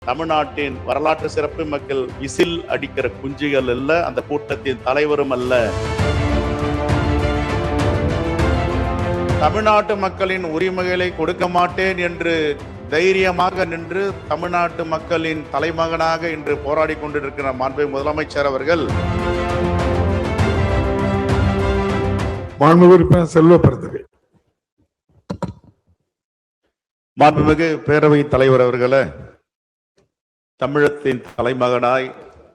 தமிழ்நாட்டின் வரலாற்று சிறப்பு மக்கள் விசில் அடிக்கிற குஞ்சுகள் அல்ல, அந்த கூட்டத்தின் தலைவரும் அல்ல. தமிழ்நாட்டு மக்களின் உரிமைகளை கொடுக்க மாட்டேன் என்று தைரியமாக நின்று தமிழ்நாட்டு மக்களின் தலைமகனாக இன்று போராடி கொண்டிருக்கிற மாண்புமிகு முதலமைச்சர் அவர்கள் செல்வப்படுத்துகிறேன். மாண்புமிகு பேரவைத் தலைவர் அவர்களே, தமிழத்தின் தலைமகனாய்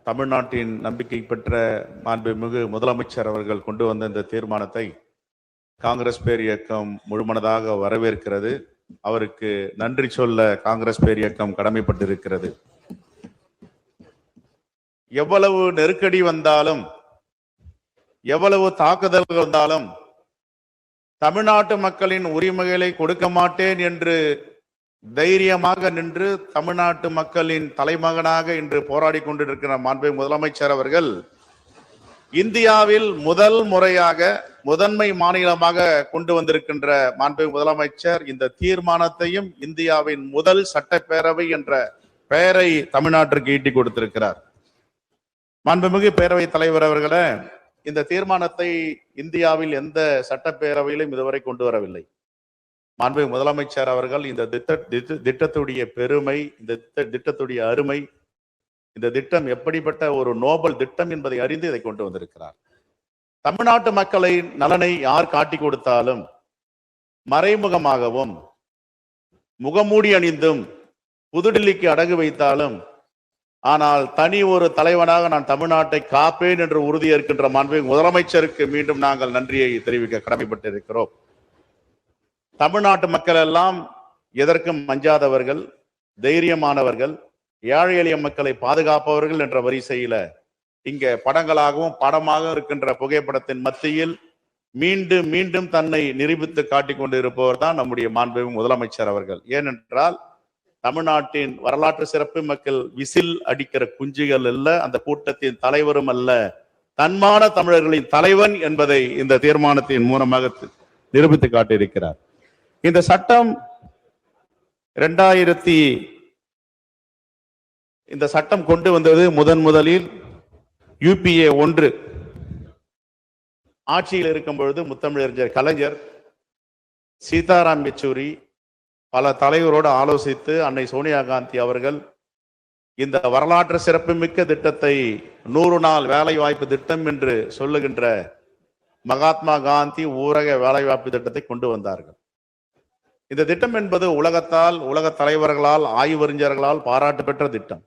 தமிழ்நாட்டின் நம்பிக்கை பெற்ற மாண்புமிகு முதலமைச்சர் அவர்கள் கொண்டு வந்த இந்த தீர்மானத்தை காங்கிரஸ் பேர் இயக்கம் முழுமனதாக வரவேற்கிறது. அவருக்கு நன்றி சொல்ல காங்கிரஸ் பேர் இயக்கம் கடமைப்பட்டிருக்கிறது. எவ்வளவு நெருக்கடி வந்தாலும், எவ்வளவு தாக்குதல்கள் வந்தாலும் தமிழ்நாட்டு மக்களின் உரிமைகளை கொடுக்க மாட்டேன் என்று தைரியமாக நின்று தமிழ்நாட்டு மக்களின் தலைமகனாக இன்று போராடி கொண்டிருக்கிற மாண்புமிகு முதலமைச்சர் அவர்கள் இந்தியாவில் முதல் முறையாக முதன்மை மாநிலமாக கொண்டு வந்திருக்கின்ற மாண்புமிகு முதலமைச்சர் இந்த தீர்மானத்தையும் இந்தியாவின் முதல் சட்டப்பேரவை என்ற பெயரை தமிழ்நாட்டிற்கு ஈட்டி கொடுத்திருக்கிறார். மாண்புமிகு பேரவைத் தலைவர் அவர்களே, இந்த தீர்மானத்தை இந்தியாவில் எந்த சட்டப்பேரவையிலும் இதுவரை கொண்டு வரவில்லை. மாண்புமிகு முதலமைச்சர் அவர்கள் இந்த திட்டத்துடைய பெருமை, இந்த திட்டத்துடைய அருமை, இந்த திட்டம் எப்படிப்பட்ட ஒரு நோபல் திட்டம் என்பதை அறிந்து இதை கொண்டு வந்திருக்கிறார். தமிழ்நாட்டு மக்களின் நலனை யார் காட்டி கொடுத்தாலும், மறைமுகமாகவும் முகமூடி அணிந்தும் புதுடில்லிக்கு அடகு வைத்தாலும், ஆனால் தனி ஒரு தலைவனாக நான் தமிழ்நாட்டை காப்பேன் என்று உறுதியேற்கின்ற மாண்புமிகு முதலமைச்சருக்கு மீண்டும் நாங்கள் நன்றியை தெரிவிக்க கடமைப்பட்டிருக்கிறோம். தமிழ்நாட்டு மக்கள் எல்லாம் எதற்கும் அஞ்சாதவர்கள், தைரியமானவர்கள், ஏழை எளிய மக்களை பாதுகாப்பவர்கள் என்ற வரிசையில இங்க படங்களாகவும் படமாக இருக்கின்ற புகைப்படத்தின் மத்தியில் மீண்டும் மீண்டும் தன்னை நிரூபித்து காட்டிக் கொண்டு இருப்பவர் தான் நம்முடைய மாண்புமிகு முதலமைச்சர் அவர்கள். ஏனென்றால் தமிழ்நாட்டின் வரலாற்று சிறப்பு மக்கள் விசில் அடிக்கிற குஞ்சுகள் அல்ல, அந்த கூட்டத்தின் தலைவரும் அல்ல, தன்மான தமிழர்களின் தலைவன் என்பதை இந்த தீர்மானத்தின் மூலமாக நிரூபித்து காட்டியிருக்கிறார். இந்த சட்டம் இந்த சட்டம் கொண்டு வந்தது முதலில் UPA 1 ஆட்சியில் இருக்கும் பொழுது முத்தமிழறிஞர் கலைஞர், சீதாராம் யெச்சூரி பல தலைவரோடு ஆலோசித்து அன்னை சோனியா காந்தி அவர்கள் இந்த வரலாற்று சிறப்புமிக்க திட்டத்தை 100 நாள் வேலை வாய்ப்பு திட்டம் என்று சொல்லுகின்ற மகாத்மா காந்தி ஊரக வேலைவாய்ப்பு திட்டத்தை கொண்டு வந்தார்கள். இந்த திட்டம் என்பது உலக தலைவர்களால், ஆய்வறிஞர்களால் பாராட்டு பெற்ற திட்டம்.